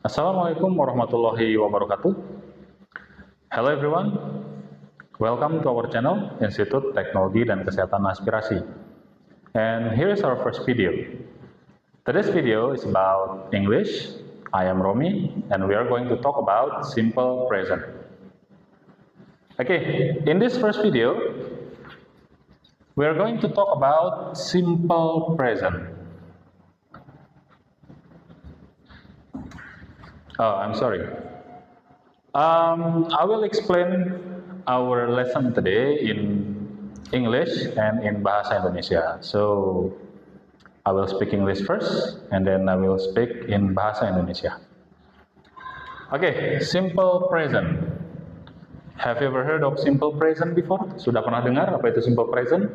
Assalamualaikum warahmatullahi wabarakatuh. Hello everyone, welcome to our channel Institut Teknologi dan Kesehatan Aspirasi. And here is our first video. Today's video is about English. I am Romi and we are going to talk about simple present. Okay, in this first video, we are going to talk about simple present. Oh, I'm sorry. I will explain our lesson today in English and in Bahasa Indonesia. So, I will speak English first, and then I will speak in Bahasa Indonesia. Okay, simple present. Have you ever heard of simple present before? Sudah pernah dengar apa itu simple present?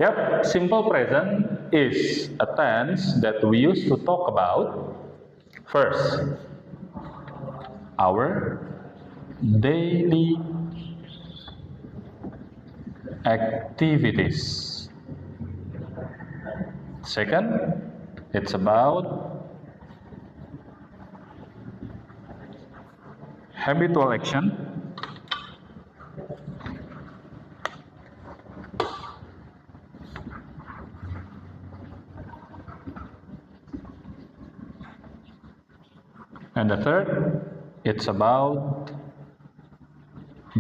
Yep, simple present is a tense that we use to talk about first, our daily activities. Second, it's about habitual action. And the third, it's about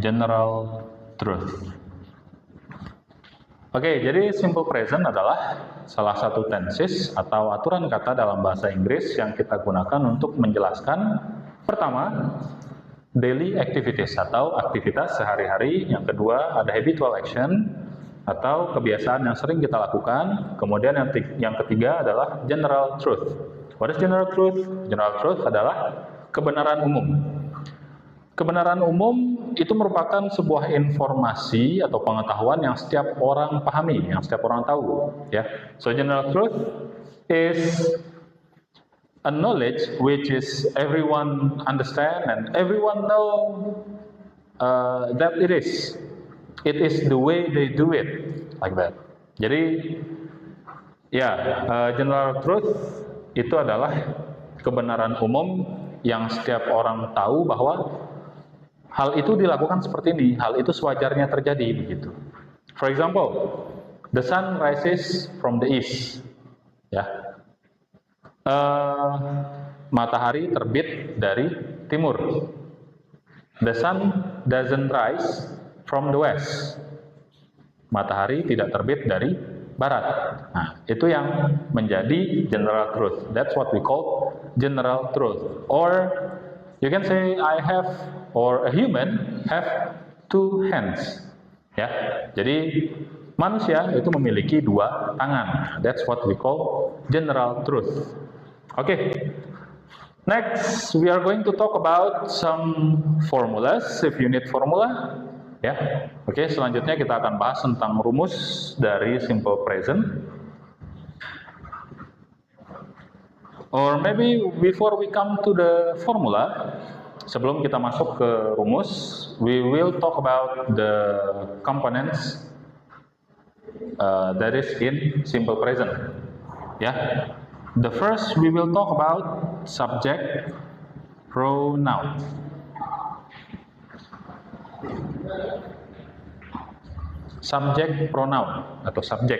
general truth. Oke, jadi simple present adalah salah satu tenses atau aturan kata dalam bahasa Inggris yang kita gunakan untuk menjelaskan pertama, daily activities atau aktivitas sehari-hari. Yang kedua, ada habitual action atau kebiasaan yang sering kita lakukan. Kemudian yang ketiga adalah general truth. What is general truth? General truth adalah kebenaran umum. Kebenaran umum itu merupakan sebuah informasi atau pengetahuan yang setiap orang pahami, yang setiap orang tahu. Ya, so general truth is a knowledge which is everyone understand and everyone know that it is. It is the way they do it, like that. Jadi, ya, general truth itu adalah kebenaran umum yang setiap orang tahu bahwa hal itu dilakukan seperti ini, hal itu sewajarnya terjadi begitu. For example, the sun rises from the east. Ya, matahari terbit dari timur. The sun doesn't rise from the west. Matahari tidak terbit dari barat. Nah, itu yang menjadi general truth. That's what we call general truth. Or you can say I have, or a human have two hands. Ya, jadi manusia itu memiliki dua tangan. That's what we call general truth. Okay. Next, we are going to talk about some formulas. If you need formula, ya, oke. Selanjutnya kita akan bahas tentang rumus dari simple present. Or maybe before we come to the formula, sebelum kita masuk ke rumus, we will talk about the components that is in simple present. Ya, the first we will talk about subject pronoun. Subject pronoun atau subjek.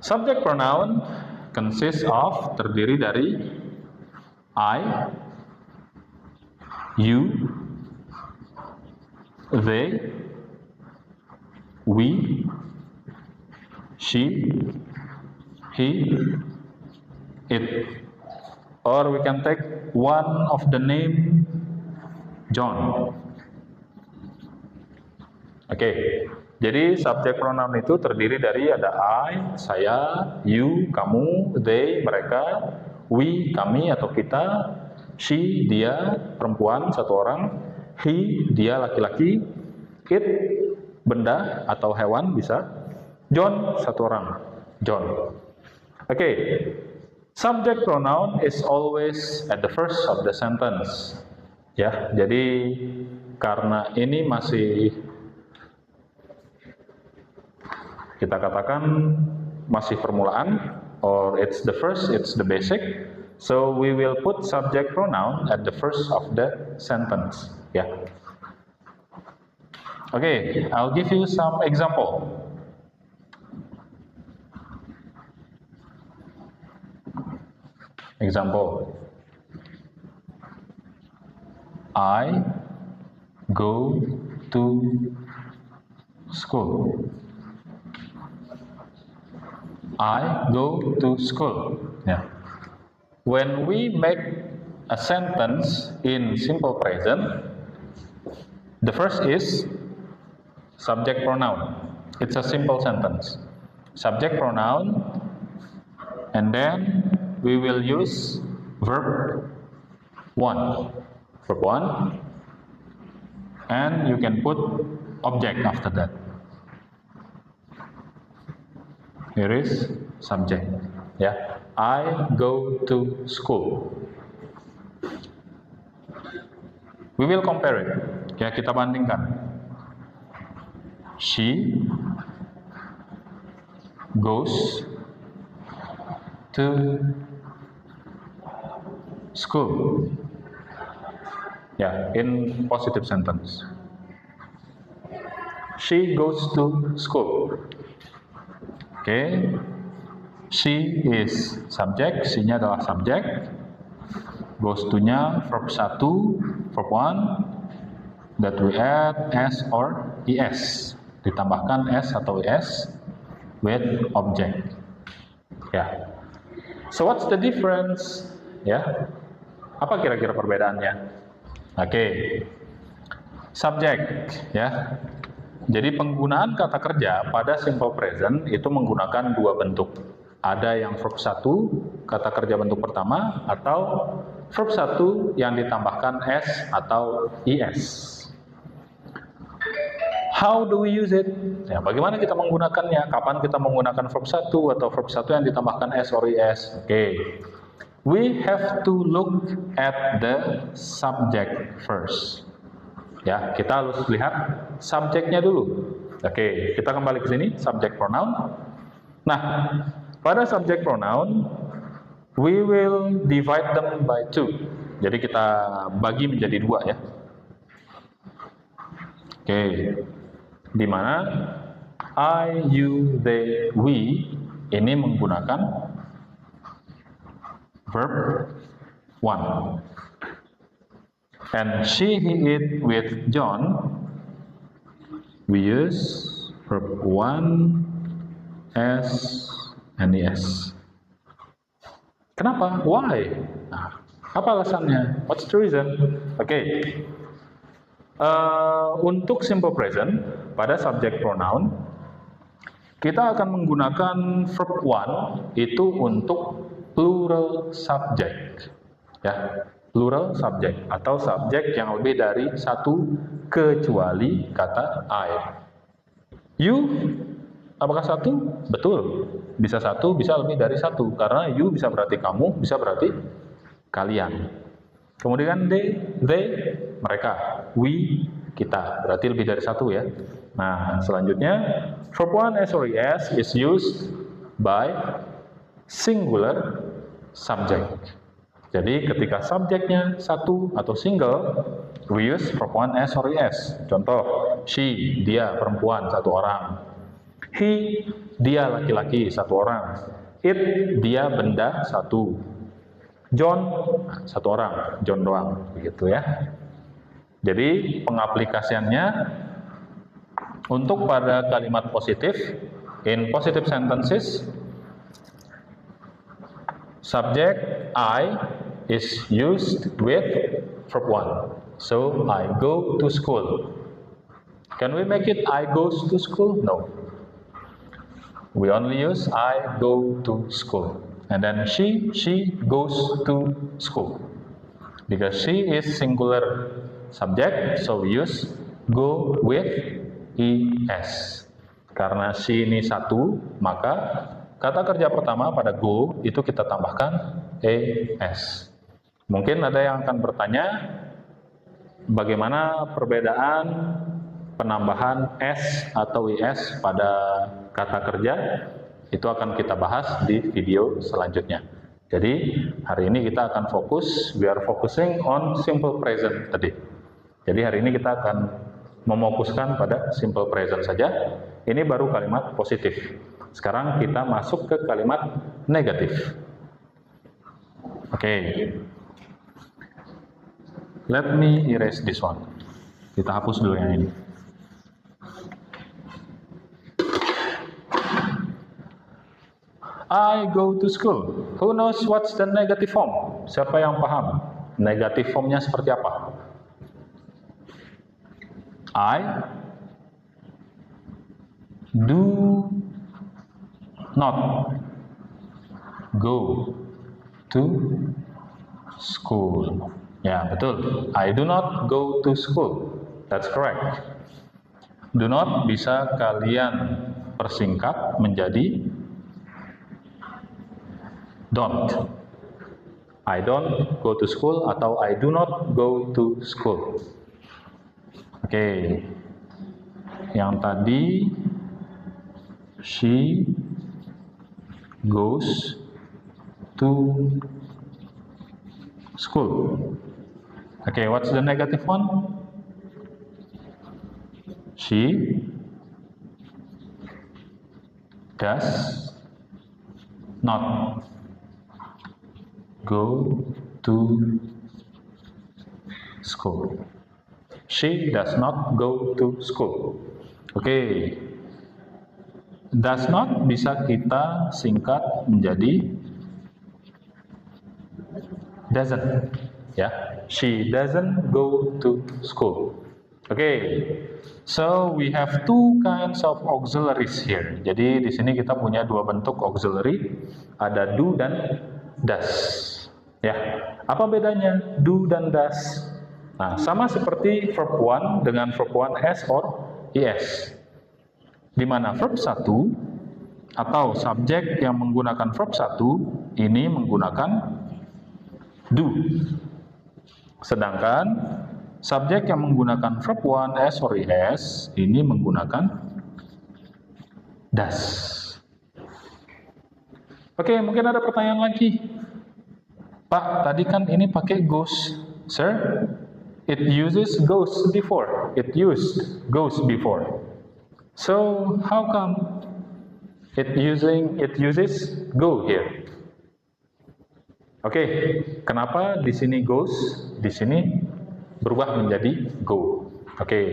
Subject pronoun consists of, terdiri dari I, you, they, we, she, he, it. Or we can take one of the name John. Oke, jadi subjek pronoun itu terdiri dari ada I, saya, you, kamu, they, mereka, we, kami atau kita, she, dia, perempuan, satu orang, he, dia, laki-laki, it, benda atau hewan bisa, John, satu orang, John. Oke, subject pronoun is always at the first of the sentence. Ya, jadi karena ini masih kita katakan masih permulaan, or it's the first, it's the basic. So we will put subject pronoun at the first of the sentence. Yeah. Okay, I'll give you some example. Example. I go to school. I go to school. Yeah. When we make a sentence in simple present, the first is subject pronoun. It's a simple sentence. Subject pronoun, and then we will use verb 1. Verb 1, and you can put object after that. Here is subject. Yeah. I go to school. We will compare it. Ya, kita bandingkan. She goes to school. Ya, in positive sentence. She goes to school. Okay. She is subject, she-nya adalah subject. Goes to-nya verb 1, verb 1, that we add s or es. Ditambahkan s atau es with object. Ya. So what's the difference? Ya. Apa kira-kira perbedaannya? Oke. Subject, ya. Jadi penggunaan kata kerja pada simple present itu menggunakan dua bentuk. Ada yang verb 1, kata kerja bentuk pertama, atau verb 1 yang ditambahkan s atau es. How do we use it? Ya, bagaimana kita menggunakannya? Kapan kita menggunakan verb 1 atau verb 1 yang ditambahkan s or es? Oke. We have to look at the subject first. Ya, kita harus lihat subjeknya dulu. Oke, kita kembali ke sini, subject pronoun. Nah, pada subject pronoun, we will divide them by 2. Jadi kita bagi menjadi 2 ya. Oke. Di mana I, you, they, we ini menggunakan verb 1. And she, he, it with John, we use verb 1, s, and es. Kenapa? Why? Nah, apa alasannya? What's the reason? Oke. Untuk simple present pada subject pronoun, kita akan menggunakan verb 1 itu untuk plural subject. Ya, plural subject atau subjek yang lebih dari satu kecuali kata I. You, apakah satu? Betul. Bisa satu, bisa lebih dari satu. Karena you bisa berarti kamu, bisa berarti kalian. Kemudian they, mereka. We, kita. Berarti lebih dari satu ya. Nah, selanjutnya, verb 1 s or es is used by singular subject. Jadi ketika subjeknya satu atau single, we use verb 1 s or es. Contoh, she, dia perempuan, satu orang. He, dia laki-laki, satu orang. It, dia benda, satu. John, satu orang, John doang, begitu ya. Jadi pengaplikasiannya untuk pada kalimat positif, in positive sentences, subject I is used with verb 1. So I go to school. Can we make it I goes to school? No. We only use I go to school. And then she goes to school. Because she is singular subject, so we use go with es. Karena she ini satu, maka kata kerja pertama pada go itu kita tambahkan es. Mungkin ada yang akan bertanya, bagaimana perbedaan penambahan s atau es pada kata kerja? Itu akan kita bahas di video selanjutnya. Jadi hari ini kita akan fokus, we are focusing on simple present tadi. Jadi hari ini kita akan memokuskan pada simple present saja. Ini baru kalimat positif. Sekarang kita masuk ke kalimat negatif. Oke. Let me erase this one. Kita hapus dulu yang ini. I go to school. Who knows what's the negative form? Siapa yang paham? Negative formnya seperti apa? I do not go to school. Ya, betul. I do not go to school. That's correct. Do not bisa kalian persingkat menjadi don't. I don't go to school atau I do not go to school. Oke. Yang tadi she goes to school. Oke, what's the negative one? She does not go to school. She does not go to school. Oke. Does not bisa kita singkat menjadi doesn't. Ya, she doesn't go to school. Oke. So we have two kinds of auxiliaries here. Jadi di sini kita punya dua bentuk auxiliary, ada do dan does. Ya, apa bedanya do dan does? Nah, sama seperti verb 1 dengan verb 1s or es. Di mana verb 1 atau subjek yang menggunakan verb 1 ini menggunakan do. Sedangkan subjek yang menggunakan verb 1s or es ini menggunakan does. Oke, mungkin ada pertanyaan lagi. Pak, tadi kan ini pakai goes. Sir, it uses goes before. It used goes before. So, how come it uses go here? Oke, kenapa di sini goes, di sini berubah menjadi go? Oke.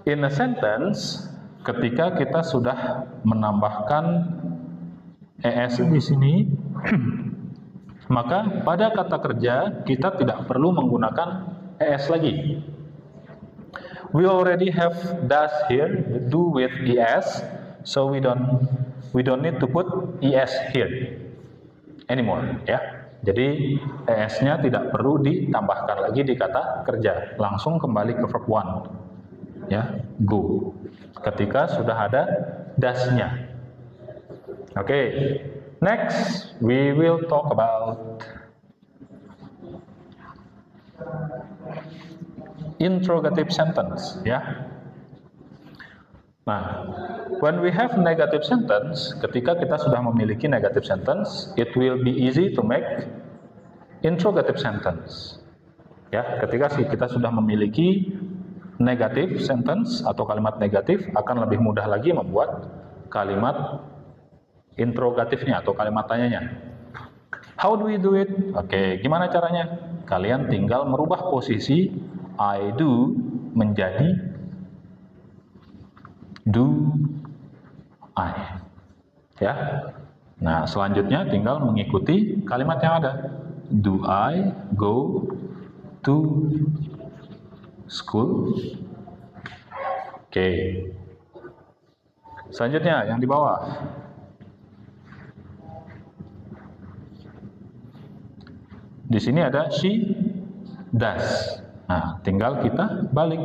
In a sentence, ketika kita sudah menambahkan es di sini, maka pada kata kerja kita tidak perlu menggunakan es lagi. We already have does here, do with es, so we don't need to put es here anymore, ya. Jadi es-nya tidak perlu ditambahkan lagi di kata kerja, langsung kembali ke verb 1, ya, go. Ketika sudah ada does-nya. Oke. Next, we will talk about interrogative sentence, ya. Nah, when we have negative sentence, ketika kita sudah memiliki negative sentence, it will be easy to make interrogative sentence. Ya, ketika kita sudah memiliki negative sentence atau kalimat negatif, akan lebih mudah lagi membuat kalimat interrogatifnya atau kalimat tanyanya. How do we do it? Oke, gimana caranya? Kalian tinggal merubah posisi I do menjadi do I. Ya. Nah, selanjutnya tinggal mengikuti kalimat yang ada. Do I go to school? Oke. Selanjutnya yang di bawah. Di sini ada she does. Nah, tinggal kita balik.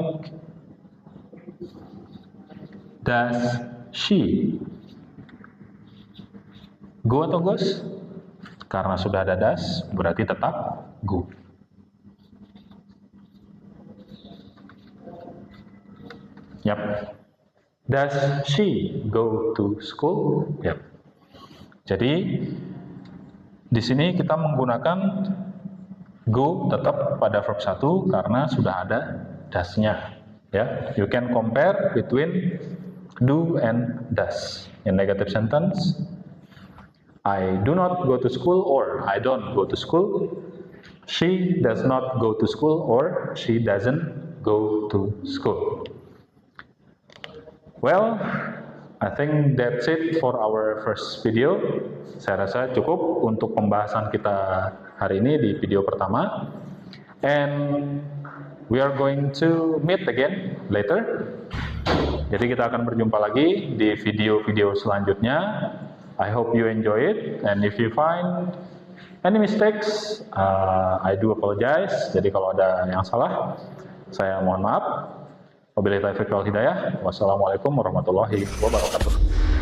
Does she go atau goes? Karena sudah ada does, berarti tetap go. Yap. Does she go to school? Yap. Jadi Di sini kita menggunakan go tetap pada verb 1 karena sudah ada does-nya. Ya, you can compare between do and does. In negative sentence, I do not go to school or I don't go to school. She does not go to school or she doesn't go to school. Well, I think that's it for our first video. Saya rasa cukup untuk pembahasan kita hari ini di video pertama. And we are going to meet again later. Jadi kita akan berjumpa lagi di video-video selanjutnya. I hope you enjoy it. And if you find any mistakes, I do apologize. Jadi kalau ada yang salah, saya mohon maaf. Wabillahi taufiq wal hidayah. Wassalamualaikum warahmatullahi wabarakatuh.